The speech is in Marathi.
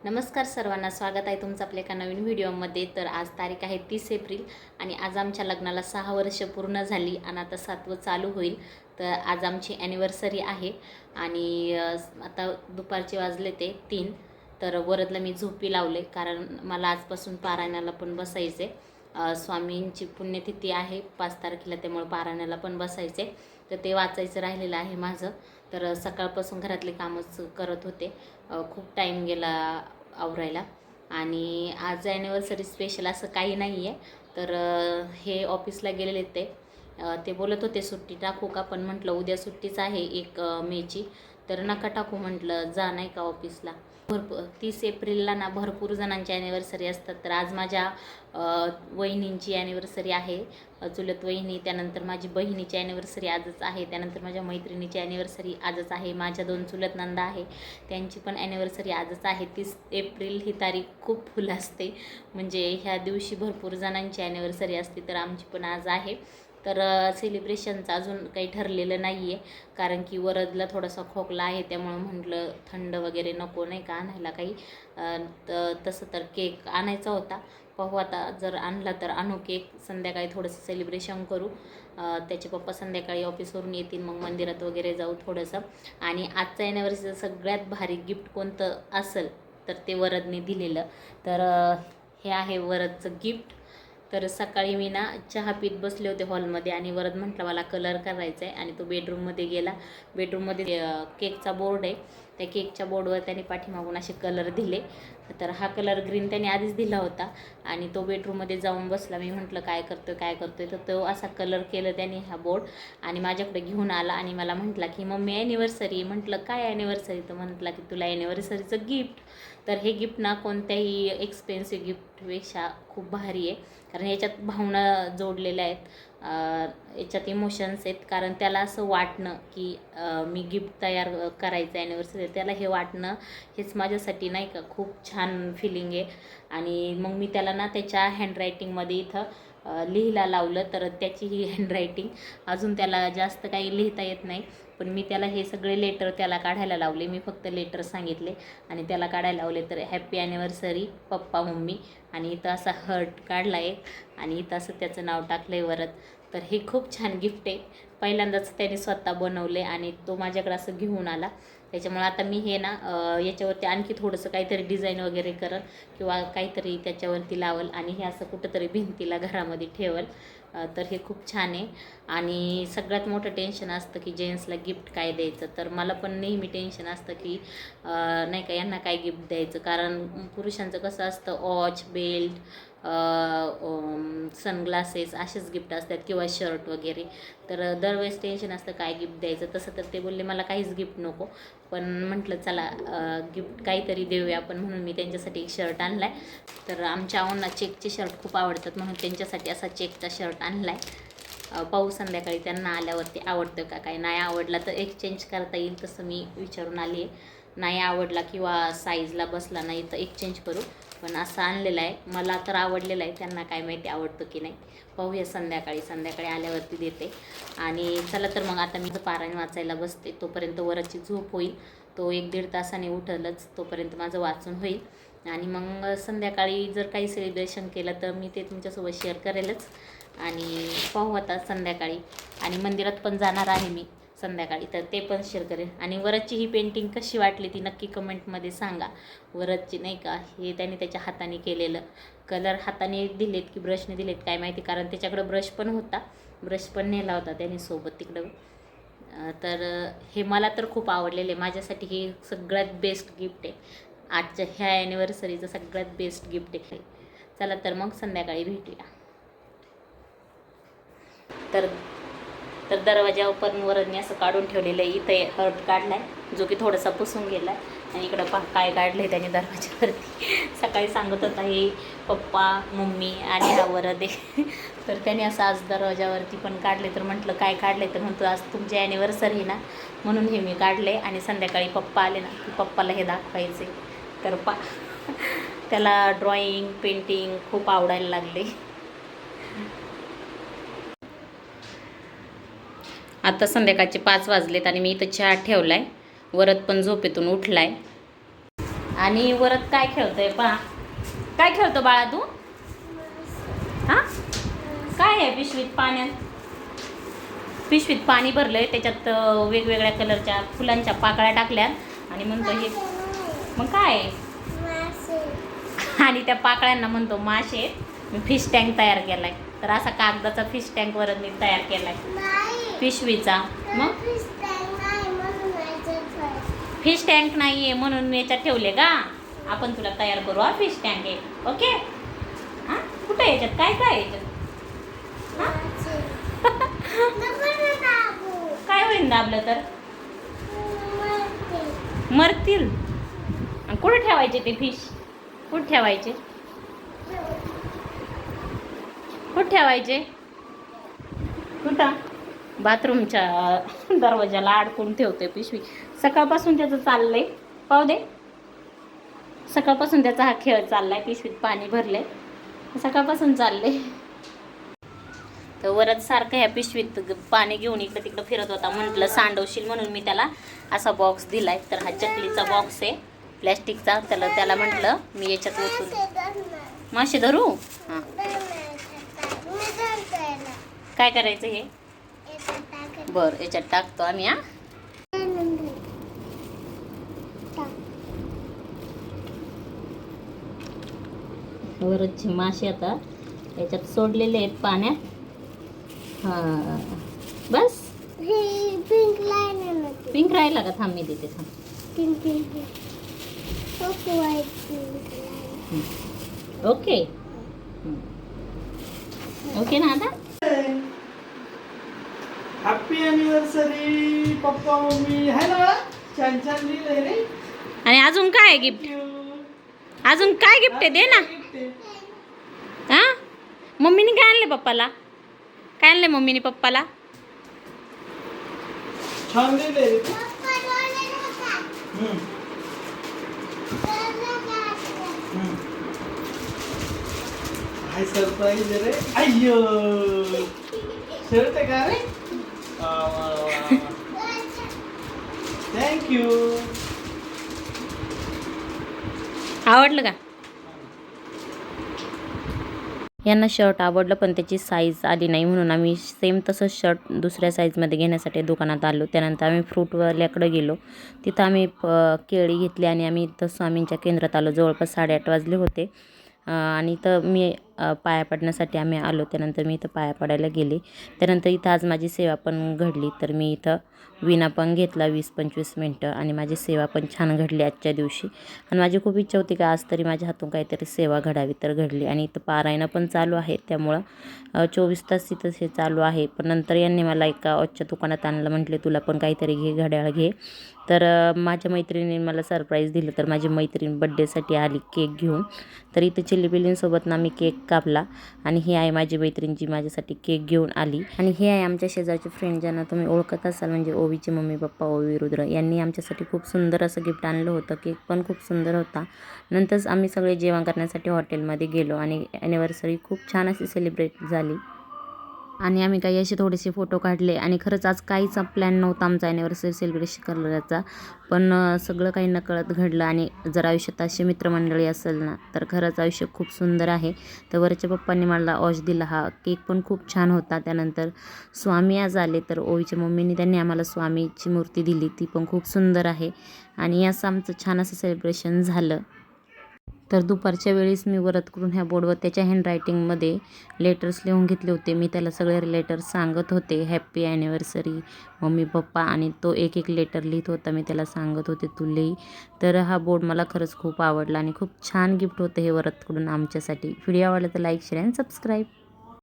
नमस्कार सर्वांना, स्वागत आहे तुमचं आपल्या एका नवीन व्हिडिओमध्ये. तर आज तारीख आहे 30 एप्रिल आणि आज आमच्या लग्नाला 6 वर्ष पूर्ण झाली आणि आता 7वं चालू होईल. तर आज आमची ॲनिव्हर्सरी आहे आणि आता दुपारचे वाजले ते 3. तर वरदला मी झोपी लावले कारण मला आजपासून पारायणाला पण बसायचे. स्वामींची पुण्यतिथी आहे 5 तारखेला, त्यामुळे पारायणाला पण बसायचे. तर ते वाचायचं राहिलेलं आहे माझं. तर सकाळपासून घरातले कामच करत होते. खूप टाईम गेला आवरायला आणि आज ॲनिव्हर्सरी स्पेशल असं काही नाही आहे. तर हे ऑफिसला गेलेले ते बोलत होते सुट्टी टाकू का, पण म्हटलं उद्या सुट्टीच आहे 1 मेची, तर नका टाकू म्हटलं, जा नाही का ऑफिसला. 30 एप्रिलला ना भरपूर जणांची ॲनिव्हर्सरी असतात. तर आज माझ्या वहिनींची ॲनिव्हर्सरी आहे, चुलत वहिनी, त्यानंतर माझी बहिणीची ॲनिव्हर्सरी आजच आहे, त्यानंतर माझ्या मैत्रिणीची ॲनिव्हर्सरी आजच आहे, माझ्या 2 चुलत नंदा आहे त्यांची पण ॲनिव्हर्सरी आजच आहे. 30 एप्रिल ही तारीख खूप फुल असते, म्हणजे ह्या दिवशी भरपूर जणांची ॲनिव्हर्सरी असते. तर आमची पण आज आहे. तर सेलिब्रेशनचं अजून काही ठरलेलं नाही आहे, कारण की वरदला थोडासा खोकला आहे, त्यामुळं म्हटलं थंड वगैरे नको नाही का आणायला काही. तसं तर केक आणायचा होता, पाहू आता जर आणला तर आणू केक. संध्याकाळी थोडंसं सेलिब्रेशन करू. त्याचे पप्पा संध्याकाळी ऑफिसवरून येतील, मग मंदिरात वगैरे जाऊ थोडंसं. आणि आजचं ॲनिव्हर्सरीचं सगळ्यात भारी गिफ्ट कोणतं असेल तर ते वरदने दिलेलं. तर हे आहे वरदचं गिफ्ट. तर सकाळी मी ना चहा पीत बसले होते हॉलमध्ये आणि वरद म्हटलं मला कलर करायचा आहे आणि तो बेडरूममध्ये गेला. बेडरूममध्ये केकचा बोर्ड आहे, त्या केकच्या बोर्डवर त्याने पाठीमागून असे कलर दिले. तर हा कलर ग्रीन त्याने आधीच दिला होता आणि तो बेडरूममध्ये जाऊन बसला. मी म्हटलं काय करतोय, तर तो असा कलर केलं त्याने हा बोर्ड आणि माझ्याकडे घेऊन आला आणि मला म्हटला की मम्मी ॲनिव्हर्सरी. म्हटलं काय ॲनिव्हर्सरी, तर म्हटला की तुला ॲनिव्हर्सरीचं गिफ्ट. तर हे गिफ्ट ना कोणत्याही एक्सपेन्सिव्ह गिफ्टपेक्षा खूप भारी आहे, कारण याच्यात भावना जोडलेल्या आहेत, याच्यात इमोशन्स आहेत. कारण त्याला असं वाटणं की मी गिफ्ट तयार करायचं ॲनिव्हर्सरी, त्याला हे वाटणं हेच माझ्यासाठी नाही का खूप छान फिलिंग आहे. आणि मग मी त्याला ना त्याच्या हँडरायटिंगमध्ये इथं लिहिला लावलं. तर त्याची ही हँडरायटिंग अजून त्याला जास्त काही लिहिता येत नाही, पण मी त्याला हे सगळे लेटर त्याला काढायला लावले. मी फक्त लेटर सांगितले आणि त्याला काढायला लावले. तर हॅपी ॲनिव्हर्सरी पप्पा मम्मी, आणि इथं असा हर्ट काढला आहे आणि इथं असं त्याचं नाव टाकलं आहे वरद. तर हे खूप छान गिफ्ट आहे, पहिल्यांदाच त्याने स्वतः बनवले आणि तो माझ्याकडे असं घेऊन आला. त्याच्यामुळे आता मी हे ना याच्यावरती आणखी थोडंसं काहीतरी डिझाईन वगैरे करल किंवा काहीतरी त्याच्यावरती लावल आणि हे असं कुठंतरी भिंतीला घरामध्ये ठेवल. तर हे खूप छान आहे. आणि सगळ्यात मोठं टेन्शन असतं की जेंट्सला गिफ्ट काय द्यायचं. तर मला पण नेहमी टेन्शन असतं की नाही का यांना काय गिफ्ट द्यायचं, कारण पुरुषांचं कसं असतं वॉच, बेल्ट, सनग्लासेस असेच गिफ्ट असतात किंवा शर्ट वगैरे. तर दरवेळेस टेन्शन असतं काय गिफ्ट द्यायचं. तसं तर ते बोलले मला काहीच गिफ्ट नको, पण म्हटलं चला गिफ्ट काहीतरी देऊया आपण, म्हणून मी त्यांच्यासाठी एक शर्ट आणला आहे. तर आमच्या अहोंना चेकचे शर्ट खूप आवडतात, म्हणून त्यांच्यासाठी असा चेकचा शर्ट आणला आहे. पाहू संध्याकाळी त्यांना आल्यावरती आवडतं का काय. नाही आवडला तर एक्सचेंज करता येईल तसं मी विचारून आली आहे. नाही आवडला किंवा साईजला बसला नाही तर एक्सचेंज करू, पण असं आणलेलं आहे. मला तर आवडलेलं आहे, त्यांना काय माहिती आवडतं की नाही. पाहूया संध्याकाळी आल्यावरती देते. आणि चला तर मग आता मी पारायण वाचायला बसते, तोपर्यंत वरची झोप होईल. तो 1-1.5 तासाने उठलच, तोपर्यंत माझं वाचून होईल. आणि मग संध्याकाळी जर काही सेलिब्रेशन केलं तर मी ते तुमच्यासोबत शेअर करेलच. आणि पाहू आता संध्याकाळी. आणि मंदिरात पण जाणार आहे मी संध्याकाळी, तर ते पण शेअर करेन. आणि वरदची ही पेंटिंग कशी वाटली ती नक्की कमेंटमध्ये सांगा. वरदची नाही का हे त्याने त्याच्या हाताने केलेलं, कलर हाताने दिलेत की ब्रशने दिलेत काय माहिती, कारण त्याच्याकडं ब्रश पण होता, ब्रश पण नेला होता त्याने सोबत तिकडं. तर हे मला तर खूप आवडलेलं आहे. माझ्यासाठी हे सगळ्यात बेस्ट गिफ्ट आहे, आजच्या ह्या ॲनिव्हर्सरीचं सगळ्यात बेस्ट गिफ्ट आहे. चला तर मग संध्याकाळी भेटूया. तर तर दरवाजावर पण वरदने असं काढून ठेवलेलं आहे. इथे हर्ट काढला आहे जो की थोडासा पुसून गेला आहे. आणि इकडं काय काढलं आहे त्याने दरवाजावरती. सकाळी सांगत होता हे पप्पा मम्मी आणि हा वरद आहे. तर त्याने असं आज दरवाजावरती पण काढले. तर म्हटलं काय काढले, तर म्हणतो आज तुमची ॲनिव्हर्सरी ना म्हणून हे मी काढले. आणि संध्याकाळी पप्पा आले ना की पप्पाला हे दाखवायचे. तर त्याला ड्रॉइंग पेंटिंग खूप आवडायला लागले. आता संध्याकाळचे 5 वाजलेत आणि मी इथं चहा ठेवला आहे. वरद पण झोपेतून उठला आहे. आणि वरत काय खेळतोय पहा. काय खेळतो बाळा तू? हा, काय आहे पिशवीत? पाण्यात पिशवीत पाणी भरलंय, त्याच्यात वेगवेगळ्या कलरच्या फुलांच्या पाकळ्या टाकल्यात आणि म्हणतो हे मग काय आहे? आणि त्या पाकळ्यांना म्हणतो मासे. मी फिश टँक तयार केलाय. तर असा कागदाचा फिश टँक वर मी तयार केलाय पिशवीचा. मग फिश टँक नाही आहे म्हणून याच्यात ठेवले का? आपण तुला तयार करू हा फिश टँक आहे. ओके. हां, कुठं आहे याच्यात? काय काय आहे याच्यात? काय होईल दाबलं तर? मरतील. कुठे ठेवायचे ते फिश? कुठे ठेवायचे? कुठे ठेवायचे? कुठं? बाथरूमच्या दरवाजाला अडकून ठेवते पिशवी. सकाळपासून त्याचं चाललंय. पाहू दे. सकाळपासून त्याचा हा खेळ चाललाय. पिशवीत पाणी भरलंय, सकाळपासून चाललंय. तर वरच सारखं ह्या पिशवीत पाणी घेऊन इकडं तिकडं फिरत होता. म्हटलं सांडवशील म्हणून मी त्याला असा बॉक्स दिलाय. तर हा चकलीचा बॉक्स आहे प्लॅस्टिकचा. त्याला म्हटलं मी याच्यात ओतून मासे धरू. हां, काय करायचं हे? बरं, याच्यात टाकतो आम्ही. हा, वरचे मासे आता याच्यात सोडलेले आहेत पाण्यात. हा, बस. पिंक राहिला का? थांब मी देते. थांब. ओके. ओके ना आता? Happy anniversary papa mummy. आहे ना? छान छान लिहिलंय रे. आणि अजून काय आहे गिफ्ट? अजून काय गिफ्ट आहे? दे ना. हा, मम्मीने काय आणले पप्पाला? काय आणले मम्मीने पप्पाला? छान लिहिलंय रे. काय सरप्राईज रे. अय्यो, शर्ट आहे का रे? थँक्यू. आवडलं का? यांना शर्ट आवडलं पण त्याची साईज आली नाही म्हणून आम्ही सेम तसंच शर्ट दुसऱ्या साईजमध्ये घेण्यासाठी दुकानात आलो. त्यानंतर आम्ही फ्रूटवाल्याकडे गेलो. तिथं आम्ही केळी घेतली आणि आम्ही इथं स्वामींच्या केंद्रात आलो. जवळपास 8:30 वाजले होते. आणि इथं मी पाया पडण्यासाठी आम्ही आलो. त्यानंतर मी इथं पाया पडायला गेले. त्यानंतर इथं आज माझी सेवा पण घडली. तर मी इथं विणा पण घेतला 20-25 मिनटं आणि माझी सेवा पण छान घडली आजच्या दिवशी. आणि माझी खूप इच्छा होती का आज तरी माझ्या हातून काहीतरी सेवा घडावी, तर घडली. आणि इथं पारायणं पण चालू आहे, त्यामुळं 24 तास इथं हे चालू आहे. पण नंतर यांनी मला एका ऑचच्या दुकानात आणलं. म्हटले तुला पण काहीतरी घे, घड्याळ घे. तर माझ्या मैत्रिणीने मला सरप्राईज दिलं. तर माझी मैत्रीण बड्डेसाठी आली केक घेऊन. तर इथं चिल्लीपिल्लींसोबत ना मी केक कापला. आणि ही आहे माझी मैत्रीण जी माझ्यासाठी केक घेऊन आली. आणि हे आहे आमच्या शेजारचे फ्रेंड ज्यांना तुम्ही ओळखत असाल, म्हणजे ओवीचे मम्मी पप्पा ओवी रुद्र. यांनी आमच्यासाठी खूप सुंदर असं गिफ्ट आणलं होतं. केक पण खूप सुंदर होता. नंतर आम्ही सगळे जेवण करण्यासाठी हॉटेलमध्ये गेलो आणि ॲनिव्हर्सरी खूप छान अशी सेलिब्रेट झाली. आणि आम्ही काही असे थोडेसे फोटो काढले. आणि खरंच आज काहीच प्लॅन नव्हता आमचा ॲनिव्हर्सरी सेलिब्रेशन करण्याचा, पण सगळं काही नकळत घडलं. आणि जर आयुष्यात अशी मित्रमंडळी असेल ना तर खरंच आयुष्य खूप सुंदर आहे. तर वरच्या पप्पांनी मला ऑश दिला. हा केक पण खूप छान होता. त्यानंतर स्वामी आज आले, तर ओवीच्या मम्मीने त्यांनी आम्हाला स्वामीची मूर्ती दिली, ती पण खूप सुंदर आहे. आणि असं आमचं छान असं सेलिब्रेशन झालं. तर दुपारच्या वेळेस मी व्रत करून ह्या बोर्डवर त्याच्या हँडरायटिंगमध्ये लेटर्स लिहून घेतले होते. मी त्याला सगळे लेटर्स सांगत होते, हॅप्पी ॲनिव्हर्सरी मम्मी पप्पा. आणि तो एक एक लेटर लिहित होता. मी त्याला सांगत होते तू लिही. तर हा बोर्ड मला खरंच खूप आवडला आणि खूप छान गिफ्ट होतं हे व्रतकडून आमच्यासाठी. व्हिडिओ आवडला तर लाईक, शेअर आणि सबस्क्राईब.